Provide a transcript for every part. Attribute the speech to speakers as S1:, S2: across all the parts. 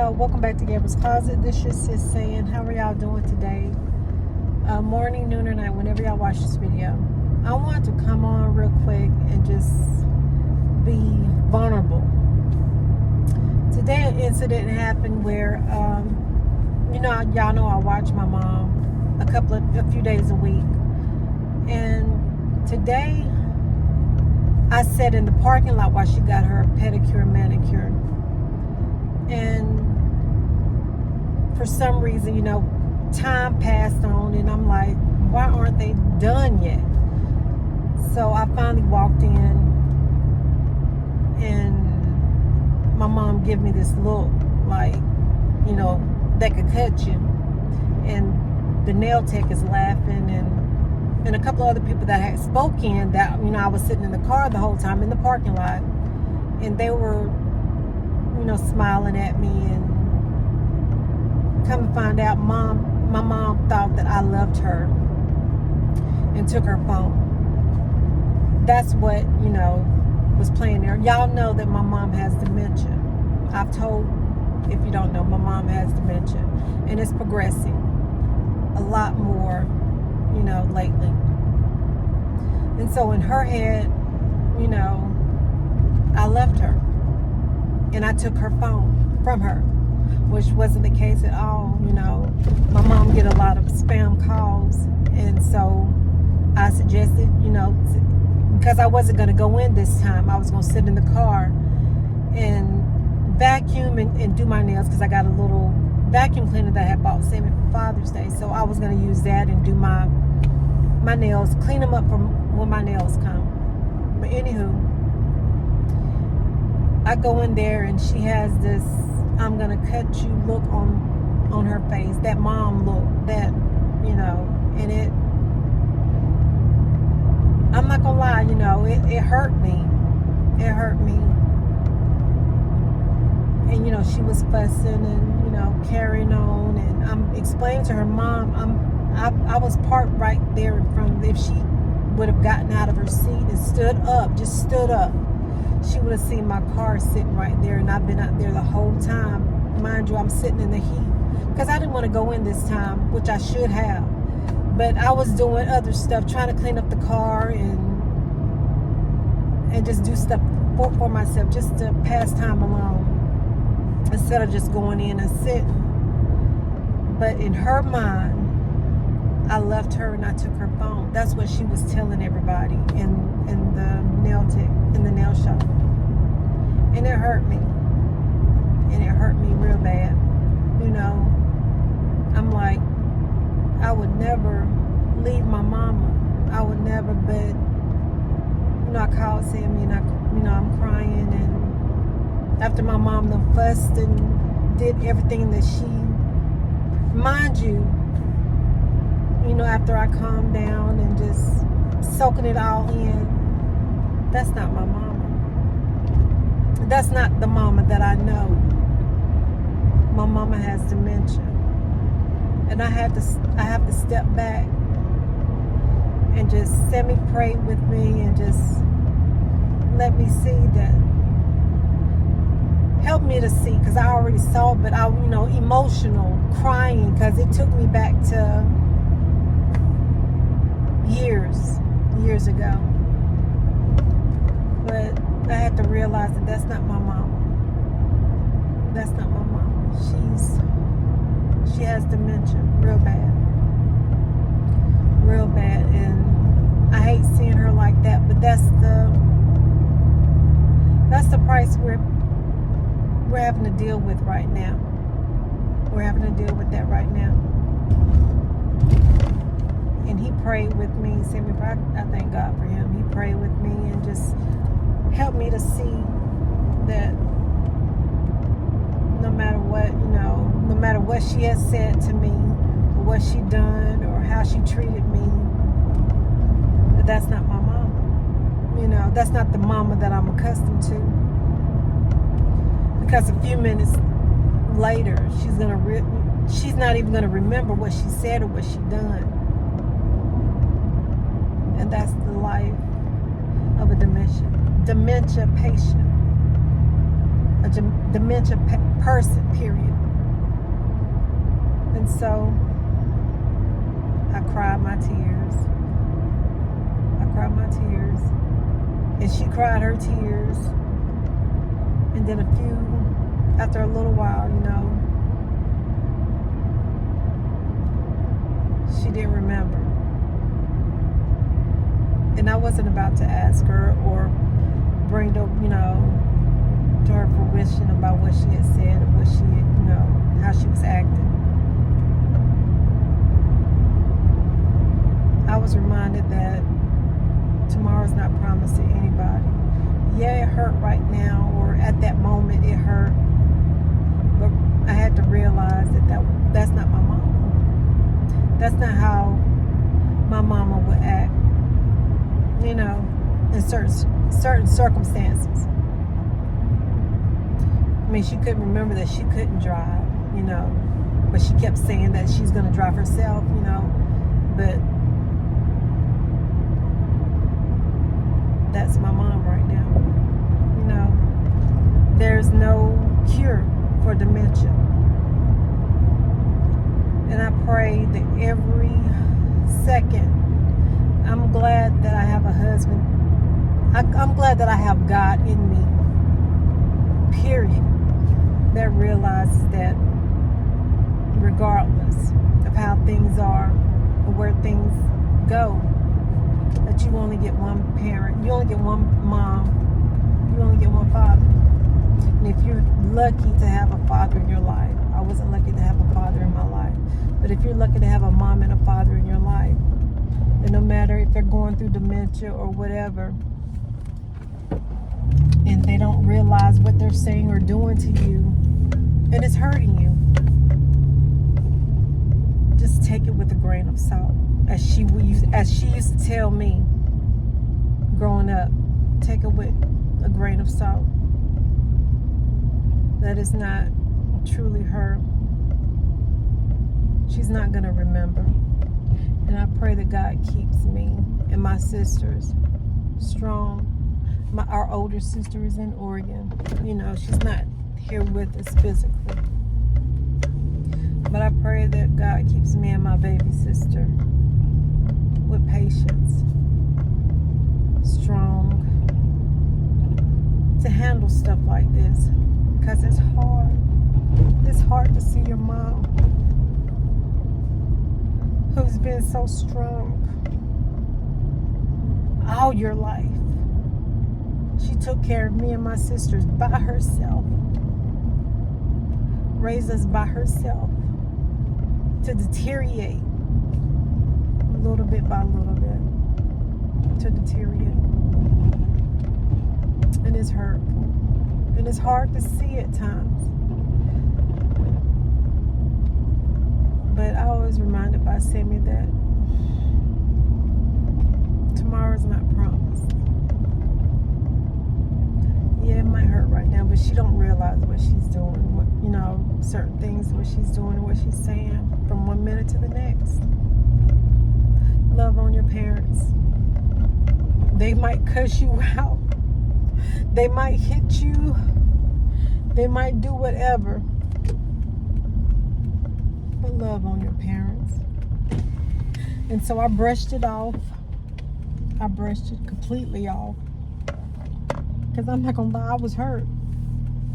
S1: y'all, welcome back to Gabriel's Closet. This is Sis saying, how are y'all doing today? Morning, noon, or night, whenever y'all watch this video. I want to come on real quick and just be vulnerable. Today an incident happened where, y'all know I watch my mom a few days a week. And today I sat in the parking lot while she got her pedicure and manicure. And for some reason, time passed on, and I'm like, why aren't they done yet? So I finally walked in, and my mom gave me this look like, that could cut you. And the nail tech is laughing, and a couple of other people that had spoken that, I was sitting in the car the whole time in the parking lot, and they were smiling at me. And come to find out, my mom thought that I loved her and took her phone. That's what, was playing there. Y'all know that my mom has dementia. I've told, if you don't know, my mom has dementia. And it's progressing a lot more, lately. And so in her head, I loved her. And I took her phone from her, which wasn't the case at all. My mom get a lot of spam calls, and so I suggested, because I wasn't going to go in this time, I was going to sit in the car and vacuum and do my nails, because I got a little vacuum cleaner that I had bought Sammy for Father's Day. So I was going to use that and do my nails, clean them up from when my nails come. But anywho, I go in there and she has this I'm gonna cut you look on her face, that mom look, that, and I'm not gonna lie, it hurt me. It hurt me. And, she was fussing and, carrying on, and I'm explaining to her, Mom, I was parked right there in front of, if she would have gotten out of her seat and stood up, she would have seen my car sitting right there, and I've been out there the whole time. Mind you, I'm sitting in the heat because I didn't want to go in this time, which I should have. But I was doing other stuff, trying to clean up the car and just do stuff for myself, just to pass time alone, instead of just going in and sitting. But in her mind, I left her and I took her phone. That's what she was telling everybody in the nail tech, in the nail shop. And it hurt me. And it hurt me real bad. I'm like, I would never leave my mama. I would never, but, I called Sammy and I'm crying. And after my mom done fussed and did everything that she, mind you, after I calmed down and just soaking it all in, that's not my mama. That's not the mama that I know. My mama has dementia. And I have to step back and just Sammy prayed with me and just let me see that. Help me to see, because I already saw, but I, emotional, crying, because it took me back to years ago. But I had to realize that that's not my mama. That's not my mama. She has dementia, real bad. Real bad. And I hate seeing her like that, but that's the price we're having to deal with right now. We're having to deal with that right now. And he prayed with me. I thank God for him. He prayed with me and just helped me to see that no matter what she has said to me, or what she done, or how she treated me, that's not my mama. That's not the mama that I'm accustomed to. Because a few minutes later, she's not even gonna remember what she said or what she done. And that's the life of a dementia patient. a dementia person, period. And so I cried my tears. And she cried her tears. And then after a little while, she didn't remember. And I wasn't about to ask her or bring up, to her fruition about what she had said or what she had, how she was acting. I was reminded that tomorrow's not promised to anybody. Yeah, it hurt right now, or at that moment it hurt. But I had to realize that's not my mama. That's not how my mama would act, in certain circumstances. I mean, she couldn't remember that she couldn't drive, but she kept saying that she's going to drive herself, but that's my mom right now. There's no cure for dementia. And I pray that every second, I'm glad that I have a husband. I'm glad that I have God in me, period, that realizes that regardless of how things are or where things go, that you only get one parent, you only get one mom, you only get one father. And if you're lucky to have a father in your life, I wasn't lucky to have a father in my life, but if you're lucky to have a mom and a father in your life, then no matter if they're going through dementia or whatever, and they don't realize what they're saying or doing to you, and it's hurting you, just take it with a grain of salt. As she used to tell me growing up, take it with a grain of salt. That is not truly her. She's not going to remember. And I pray that God keeps me and my sisters strong. Our older sister is in Oregon. She's not here with us physically. But I pray that God keeps me and my baby sister with patience, strong, to handle stuff like this. Because it's hard. It's hard to see your mom, who's been so strong all your life. She took care of me and my sisters by herself, raised us by herself, to deteriorate little bit by little bit, to deteriorate. And it's hurtful. And it's hard to see at times. But I was reminded by Sammy that tomorrow's not promised. Yeah, it might hurt right now, but she don't realize what she's doing. Certain things, what she's doing and what she's saying from one minute to the next. Love on your parents. They might cuss you out. They might hit you. They might do whatever. But love on your parents. And so I brushed it off. I brushed it completely off. Because I'm not going to lie, I was hurt.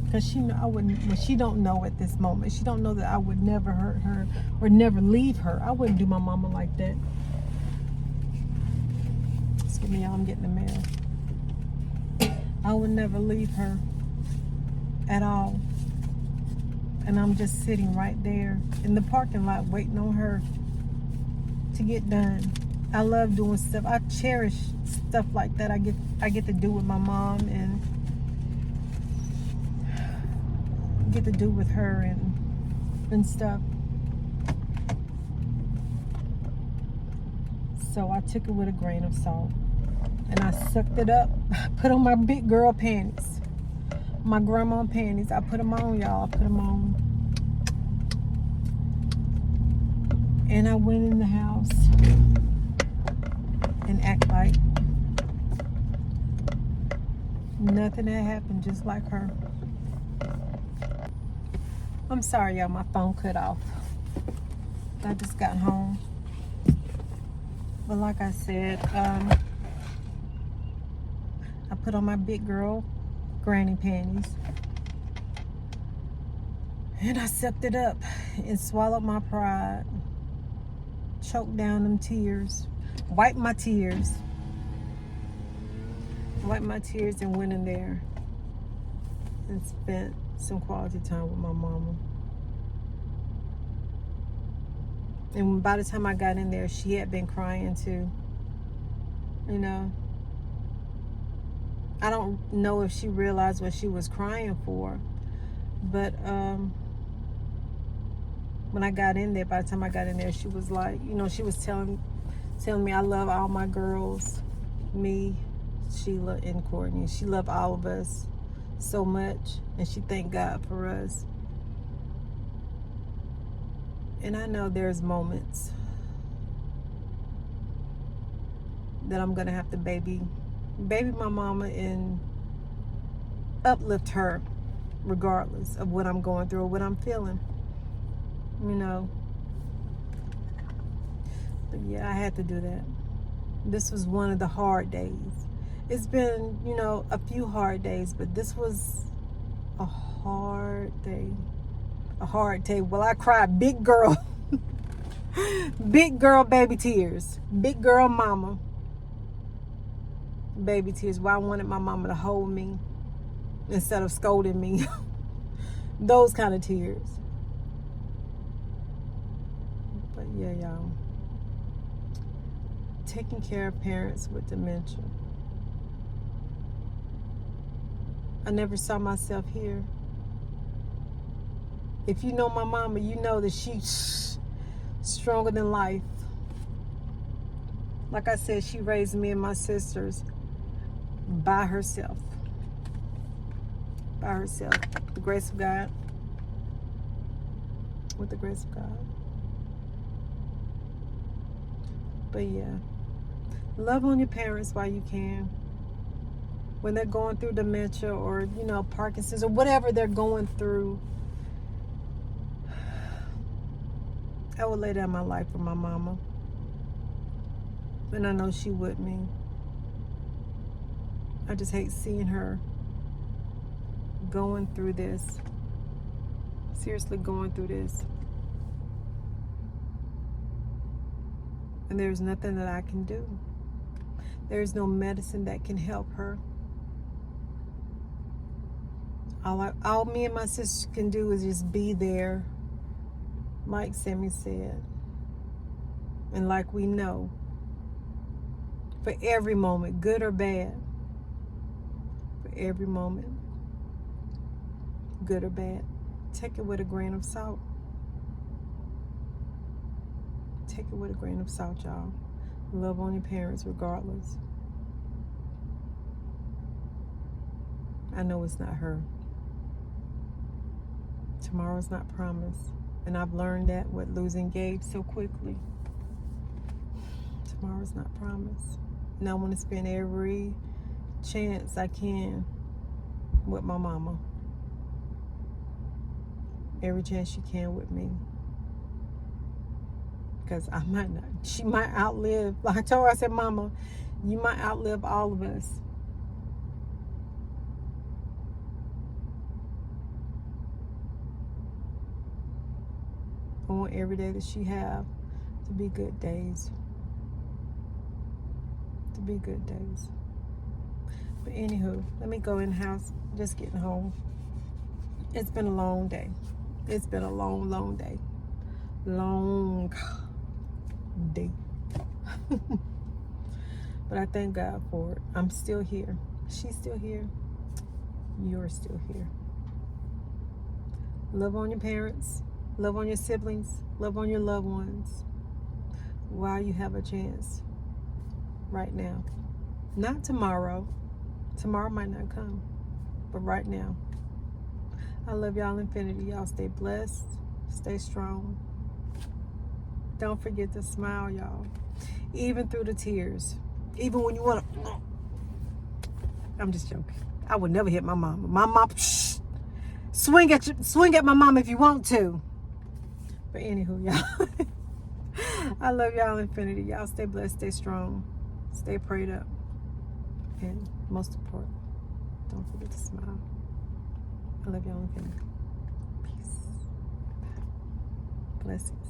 S1: Because she don't know at this moment. She don't know that I would never hurt her or never leave her. I wouldn't do my mama like that. Excuse me, y'all, I'm getting the mail. I would never leave her at all. And I'm just sitting right there in the parking lot waiting on her to get done. I love doing stuff. I cherish stuff like that. I get to do with my mom and get to do with her and stuff. So I took it with a grain of salt and I sucked it up. Put on my big girl panties, my grandma panties. I put them on, y'all. I put them on. And I went in the house and act like nothing had happened, just like her. I'm sorry, y'all. My phone cut off. I just got home. But like I said, I put on my big girl granny panties. And I sucked it up and swallowed my pride. Choked down them tears. Wiped my tears. Wiped my tears and went in there and spent some quality time with my mama. And by the time I got in there, she had been crying too. You know, I don't know if she realized what she was crying for, but when I got in there, by the time I got in there, she was like, you know, she was telling me I love all my girls, me, Sheila, and Courtney. She loved all of us so much, and she thanked God for us. And I know there's moments that I'm gonna have to baby my mama and uplift her regardless of what I'm going through or what I'm feeling, you know. But yeah, I had to do that. This was one of the hard days. It's been, you know, a few hard days, but this was a hard day. A hard day. Well, I cried big girl. Big girl baby tears. Big girl mama baby tears. Where I wanted my mama to hold me instead of scolding me. Those kind of tears. But yeah, y'all. Taking care of parents with dementia. I never saw myself here. If you know my mama, you know that she's stronger than life. Like I said, she raised me and my sisters by herself. By herself. With the grace of God. With the grace of God. But yeah. Love on your parents while you can. When they're going through dementia or, you know, Parkinson's or whatever they're going through. I would lay down my life for my mama. And I know she would me. I just hate seeing her going through this. Seriously going through this. And there's nothing that I can do. There's no medicine that can help her. All me and my sister can do is just be there, like Sammy said. And like we know, for every moment, good or bad, for every moment, good or bad, take it with a grain of salt. Take it with a grain of salt, y'all. Love on your parents regardless. I know it's not her. Tomorrow's not promised. And I've learned that with losing Gabe so quickly. Tomorrow's not promised. And I want to spend every chance I can with my mama. Every chance she can with me. Because I might not. She might outlive. Like I told her, I said, Mama, you might outlive all of us. I want every day that she have to be good days. To be good days. But anywho, let me go in the house. Just getting home. It's been a long day. It's been a long, long day. Long day. But I thank God for it. I'm still here. She's still here. You're still here. Love on your parents. Love on your siblings. Love on your loved ones. While you have a chance. Right now. Not tomorrow. Tomorrow might not come. But right now. I love y'all infinity. Y'all stay blessed. Stay strong. Don't forget to smile, y'all. Even through the tears. Even when you want to... I'm just joking. I would never hit my mama. My mom... swing at my mom if you want to. But anywho, y'all, I love y'all infinity. Y'all stay blessed, stay strong, stay prayed up, and most important, don't forget to smile. I love y'all infinity. Peace. Blessings.